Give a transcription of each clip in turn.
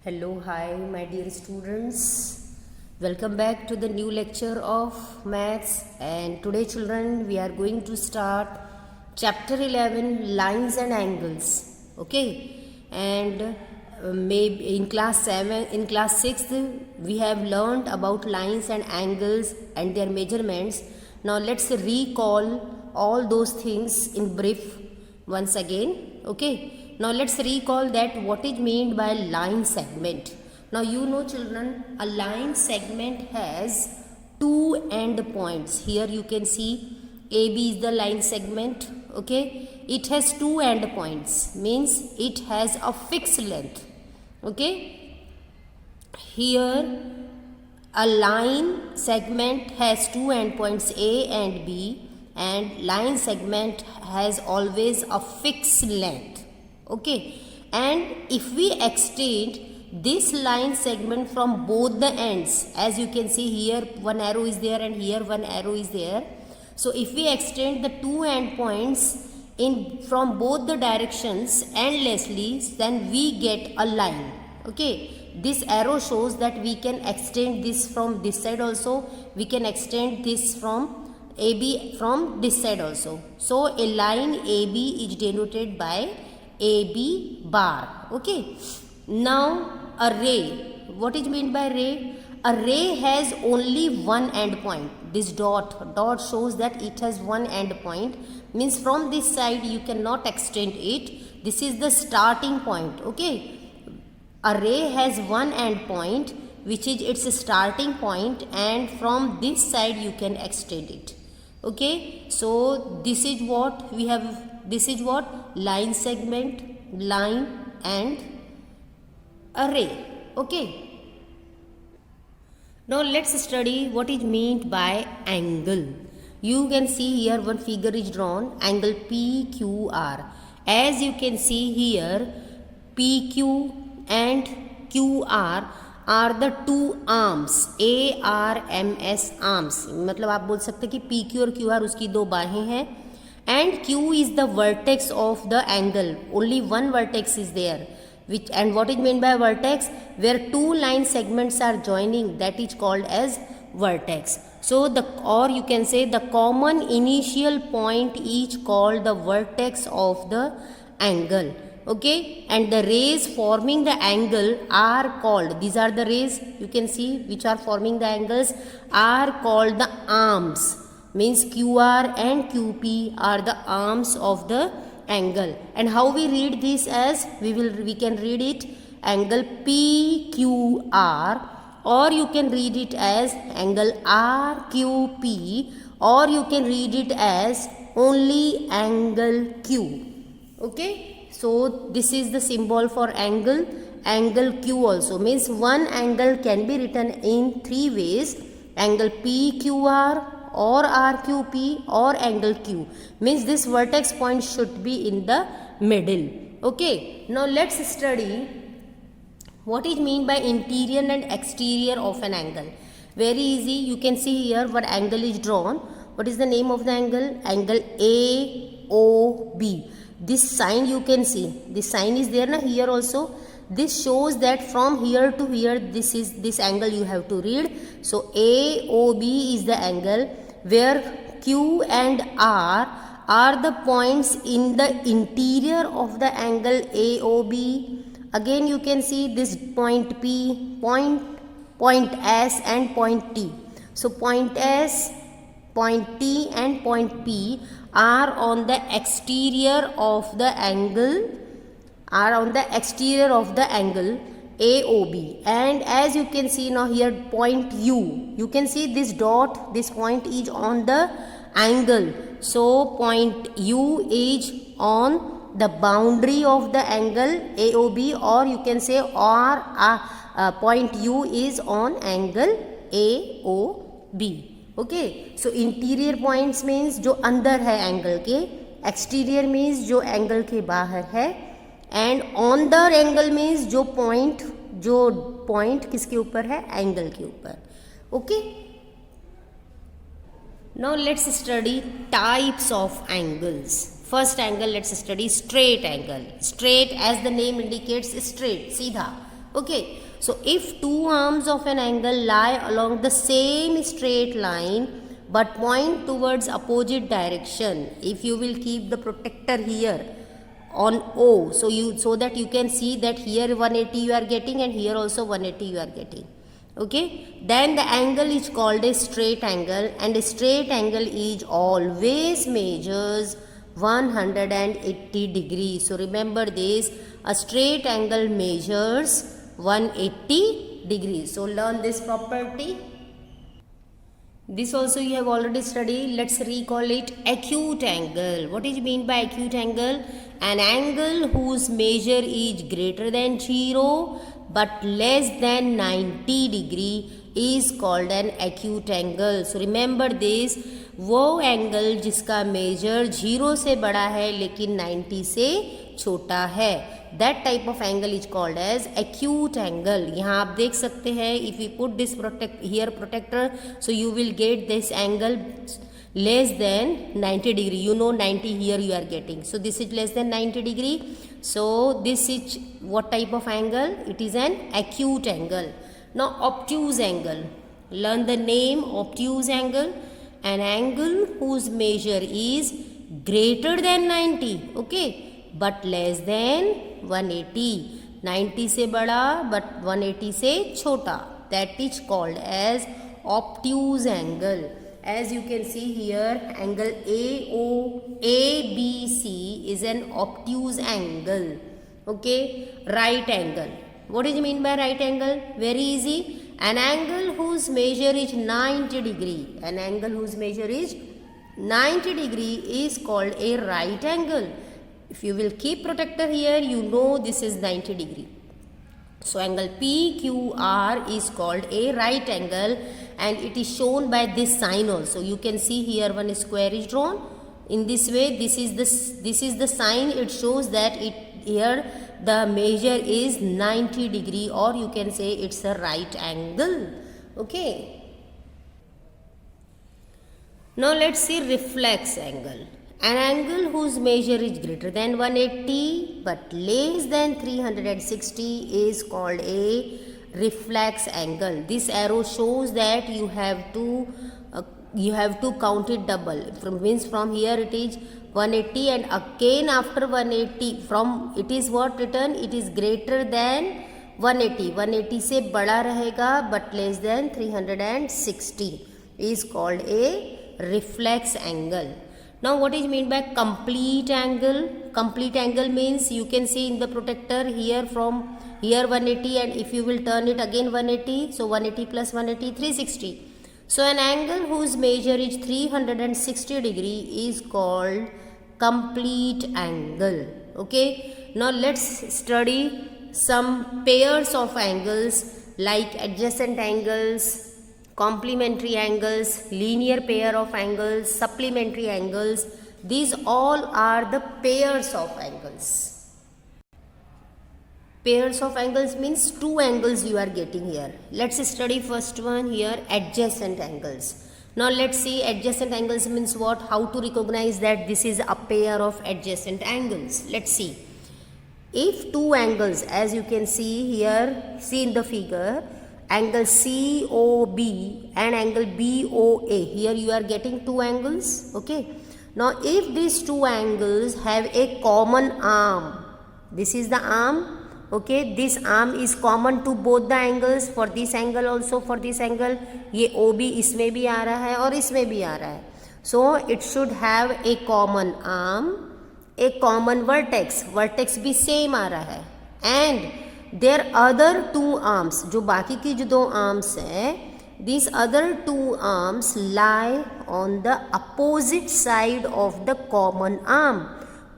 Hello, hi, my dear students. Welcome back to the new lecture of maths. And today, children, we are going to start chapter 11, lines and angles. Okay, and maybe in class 7, in class 6, we have learned about lines and angles and their measurements. Now, let's recall all those things in brief once again. Okay. Now let's recall that what is meant by line segment. Now you know, children, a line segment has two end points. Here you can see AB is the line segment. Okay, it has two end points, means it has a fixed length. Okay, here a line segment has two end points A and B, and line segment has always a fixed length. Okay, and if we extend this line segment from both the ends, as you can see here one arrow is there and here one arrow is there. So if we extend the two end points in from both the directions endlessly, then we get a line. Okay, this arrow shows that we can extend this from this side also, we can extend this from AB from this side also. So a line AB is denoted by AB bar. Okay, now a ray, what is meant by ray? A ray has only one end point. This dot shows that it has one end point, means from this side you cannot extend it. This is the starting point. Okay, a ray has one end point which is its starting point, and from this side you can extend it. Okay, so this is what we have. This is what line segment, line and array. Okay, now let's study what is meant by angle. You can see here one figure is drawn, angle PQR. As you can see here, PQ and QR are the two arms, ARMS arms. मतलब आप बोल सकते कि PQ और QR उसकी दो बाहें हैं, and Q is the vertex of the angle. Only one vertex is there. Which, and what is meant by vertex? Where two line segments are joining, that is called as vertex. So the, or you can say the common initial point is called the vertex of the angle. Okay, and the rays forming the angle are called, these are the rays you can see which are forming the angles, are called the arms. Means QR and QP are the arms of the angle. And how we read this? As we can read it angle PQR, or you can read it as angle RQP, or you can read it as only angle Q. Okay, so this is the symbol for angle. Angle Q also means one angle can be written in three ways: angle PQR, or RQP, or angle Q. Means this vertex point should be in the middle. Okay, now let's study what is mean by interior and exterior of an angle. Very easy, you can see here what angle is drawn. What is the name of the angle? Angle AOB. This sign you can see, this sign is there na here also. This shows that from here to here, this is this angle you have to read. So AOB is the angle where Q and R are the points in the interior of the angle AOB. Again you can see this point P, point S and point T. So point S, point T and point P are on the exterior of the angle, AOB. And as you can see now here point U, you can see this dot, this point is on the angle. So point U is on the boundary of the angle AOB, or you can say point U is on angle AOB. Okay, so interior points means जो अंदर है angle के, exterior means जो angle के बाहर है, and on the angle means जो point किसके ऊपर है? एंगल के ऊपर. Okay, now let's study types of angles. First angle let's study straight angle. Straight, as the name indicates, straight, सीधा. Okay, so if two arms of an angle lie along the same straight line but point towards opposite direction, if you will keep the protector here on O, so that you can see that here 180 you are getting and here also 180 you are getting. Okay, then the angle is called a straight angle, and a straight angle is always measures 180 degrees. So remember this, a straight angle measures 180 degrees. So learn this property. This also you have already studied. Let's recall it. Acute angle. What is mean by acute angle? An angle whose measure is greater than 0 but less than 90 degree is called an acute angle. So remember this, वो angle जिसका major 0 से बड़ा है लेकिन 90 से छोटा है, that type of angle is called as acute angle. यहाँ आप देख सकते हैं, if we put this protector, so you will get this angle less than 90 degree. You know 90 here you are getting. So this is less than 90 degree. So this is what type of angle? It is an acute angle. Now obtuse angle. Learn the name obtuse angle. An angle whose measure is greater than 90. Okay. But less than 180. 90 से बड़ा but 180 से छोटा. That is called as obtuse angle. As you can see here, angle ABC is an obtuse angle. Okay, right angle. What is mean by right angle? Very easy. An angle whose measure is 90 degree. An angle whose measure is 90 degree is called a right angle. If you will keep protector here, you know this is 90 degree. So angle PQR is called a right angle, and it is shown by this sign also. You can see here one square is drawn. In this way, this is the sign. It shows that here the measure is 90 degree, or you can say it's a right angle. Okay. Now let's see reflex angle. An angle whose measure is greater than 180 but less than 360 is called a reflex angle. This arrow shows that you have to count it double. From here it is 180, and again after 180 from it is what written? It is greater than 180. 180 से बड़ा रहेगा but less than 360 is called a reflex angle. Now what is mean by complete angle? Complete angle means you can see in the protector here from here 180, and if you will turn it again 180, so 180 plus 180 360. So an angle whose measure is 360 degree is called complete angle. Okay. Now let's study some pairs of angles like adjacent angles, complementary angles, linear pair of angles, supplementary angles. These all are the pairs of angles. Pairs of angles means two angles you are getting here. Let's study first one here, adjacent angles. Now let's see adjacent angles means what, how to recognize that this is a pair of adjacent angles. Let's see. If two angles, as you can see here, see in the figure, angle COB and angle BOA. Here you are getting two angles. Okay. Now if these two angles have a common arm, this is the arm. Okay, this arm is common to both the angles. For this angle also, for this angle, ये OB इसमें भी आ रहा है और इसमें भी आ रहा है. So it should have a common arm, a common vertex. Vertex भी same आ रहा है. And their other two arms, जो बाकी की जो दो arms है, these other two arms lie on the opposite side of the common arm.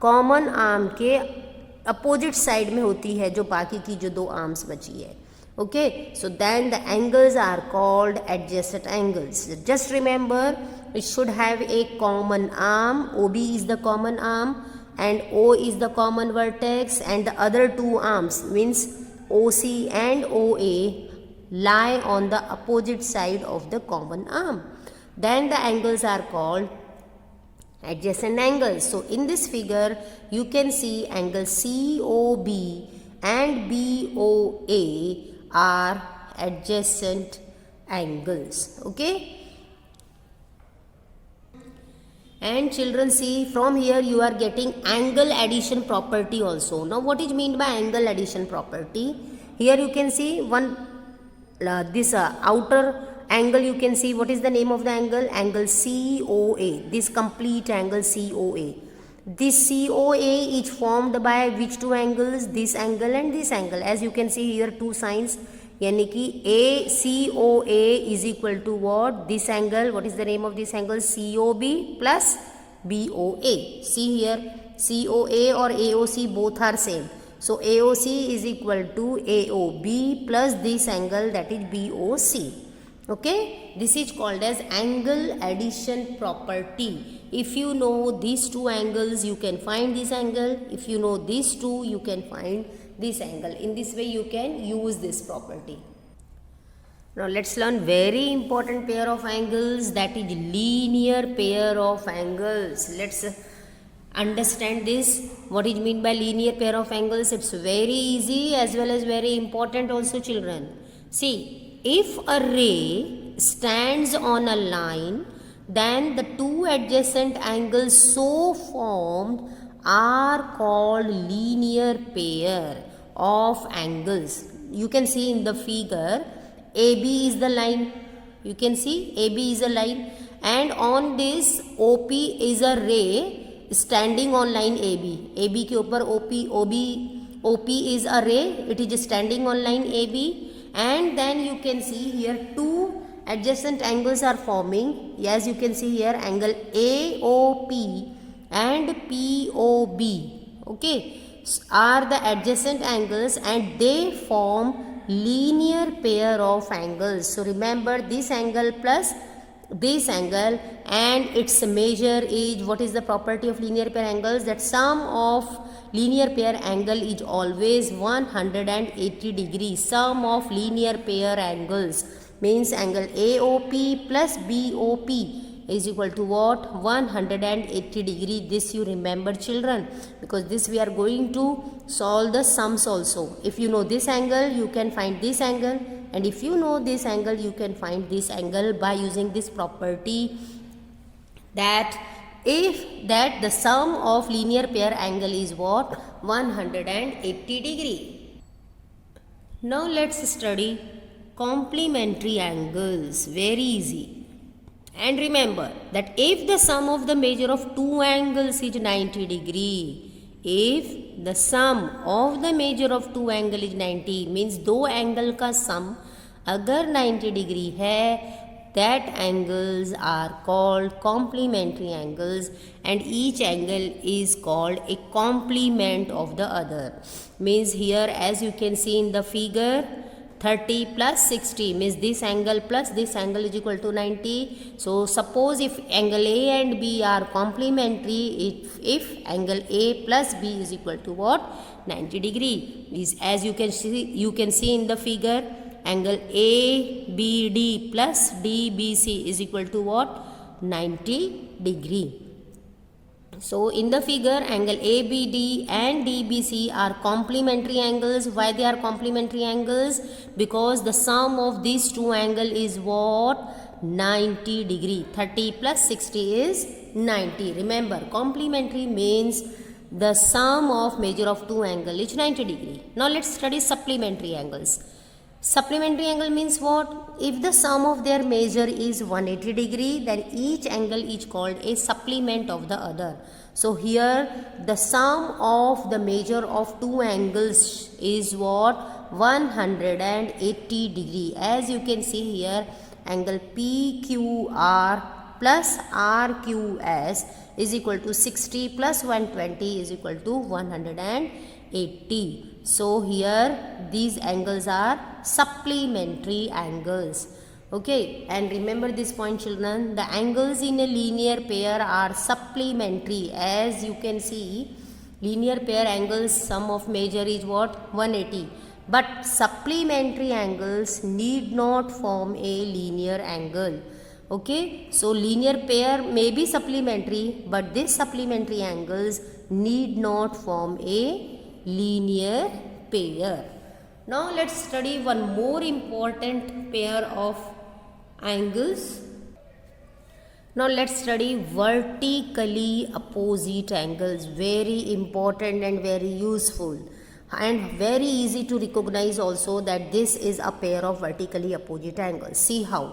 Common arm के अपोजिट साइड में होती है जो बाकी की जो दो आर्म्स बची है. Okay, so then the angles are called adjacent angles. Just remember it should have a common arm. OB is the common arm and O is the common vertex, and the other two arms means OC and OA lie on the opposite side of the common arm. Then the angles are called adjacent angles. So in this figure you can see angle COB and BOA are adjacent angles. Okay. And children, see, from here you are getting angle addition property also. Now what is meant by angle addition property? Here you can see one this outer angle, you can see what is the name of the angle? Angle COA. This complete angle COA. This COA is formed by which two angles? This angle and this angle. As you can see here, two signs. यानी कि ACOA is equal to what? This angle. What is the name of this angle? COB plus BOA. See here, COA or AOC both are same. So AOC is equal to AOB plus this angle, that is BOC. Okay, this is called as angle addition property. If you know these two angles, you can find this angle. If you know these two, you can find this angle. In this way you can use this property. Now let's learn very important pair of angles, that is linear pair of angles. Let's understand this. What is meant by linear pair of angles? It's very easy as well as very important also, children. See, if a ray stands on a line, then the two adjacent angles so formed are called linear pair of angles. You can see in the figure, AB is the line. You can see AB is a line, and on this OP is a ray standing on line AB. AB के ऊपर OP is a ray. It is standing on line AB, and then you can see here two adjacent angles are forming. As you can see here, angle AOP and POB, okay, are the adjacent angles and they form linear pair of angles. So remember, this angle plus this angle and its measure is, what is the property of linear pair angles? That sum of linear pair angle is always 180 degrees. Sum of linear pair angles means angle AOP plus BOP is equal to what? 180 degree. This you remember, children, because this we are going to solve the sums also. If you know this angle, you can find this angle, and if you know this angle, you can find this angle by using this property, that the sum of linear pair angle is what? 180 degree. Now let's study complementary angles. Very easy. And remember that if the sum of the measure of two angles is 90 degree, if the sum of the measure of two angle is 90, means दो angle का sum अगर 90 degree है, that angles are called complementary angles, and each angle is called a complement of the other. Means here, as you can see in the figure, 30 plus 60 means this angle plus this angle is equal to 90. So suppose if angle A and B are complementary, if angle A plus B is equal to what? 90 degree. Is, as you can see in the figure, angle ABD plus DBC is equal to what? 90 degree. So in the figure, angle ABD and DBC are complementary angles. Why they are complementary angles? Because the sum of these two angles is what? 90 degree. 30 plus 60 is 90. Remember, complementary means the sum of measure of two angles is 90 degree. Now let's study supplementary angles. Supplementary angle means what? If the sum of their measure is 180 degree, then each angle is called a supplement of the other. So here the sum of the measure of two angles is what? 180 degree. As you can see here, angle PQR plus RQS is equal to 60 plus 120 is equal to 180. So here these angles are supplementary angles. Okay, and remember this point, children, the angles in a linear pair are supplementary. As you can see, linear pair angles sum of measure is what? 180. But supplementary angles need not form a linear angle. Okay, so linear pair may be supplementary, but these supplementary angles need not form a linear pair. Now let's study one more important pair of angles. Now let's study vertically opposite angles. Very important and very useful, and very easy to recognize also that this is a pair of vertically opposite angles. See how.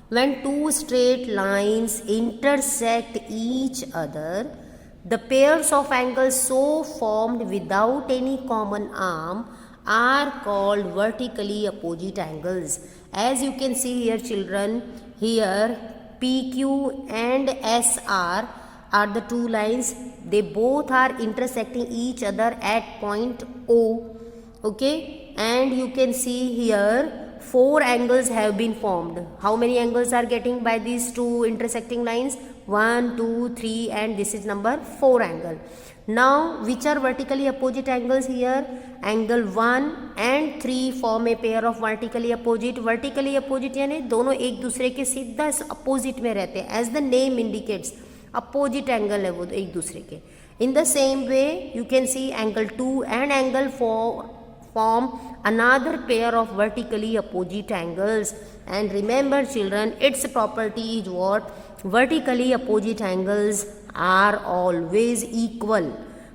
When two straight lines intersect each other, the pairs of angles so formed without any common arm are called vertically opposite angles. As you can see here, children, here PQ and SR are the two lines. They both are intersecting each other at point O. Okay, and you can see here 4 angles have been formed. How many angles are getting by these two intersecting lines? 1, 2, 3, and this is number 4 angle. Now which are vertically opposite angles here? Angle 1 and 3 form a pair of vertically opposite. Vertically opposite यानी दोनों एक दूसरे के सीधा opposite में रहते हैं. As the name indicates, opposite angle है वो एक दूसरे के. In the same way, you can see angle 2 and angle 4 form another pair of vertically opposite angles. And remember children, its property is what? Vertically opposite angles are always equal.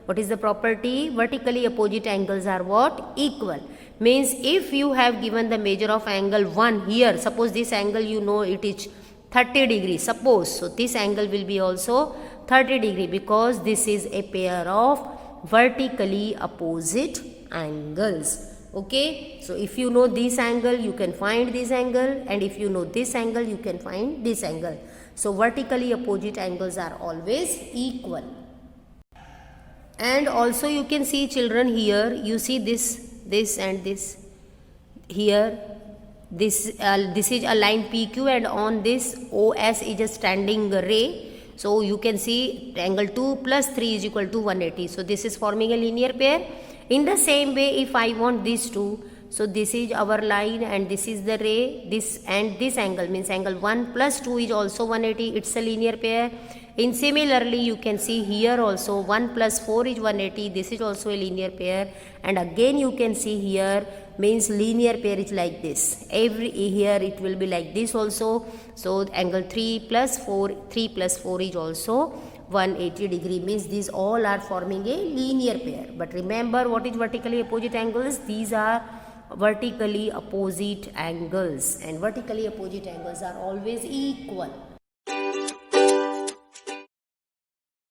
What is the property? Vertically opposite angles are what? Equal. Means if you have given the measure of angle 1 here, suppose this angle you know it is 30 degrees, suppose. So this angle will be also 30 degree because this is a pair of vertically opposite angles. Okay, so if you know this angle, you can find this angle, and if you know this angle, you can find this angle. So vertically opposite angles are always equal. And also you can see children here, you see this and this here. This is a line PQ, and on this OS is a standing ray. So you can see angle 2 plus 3 is equal to 180. So this is forming a linear pair. In the same way, if I want these two, so this is our line and this is the ray, this and this angle means angle 1 plus 2 is also 180. It's a linear pair. In similarly, you can see here also 1 plus 4 is 180. This is also a linear pair. And again you can see here means linear pair is like this. Every here it will be like this also. So angle 3 plus 4 is also 180 degree, means these all are forming a linear pair. But remember what is vertically opposite angles? These are vertically opposite angles, and vertically opposite angles are always equal.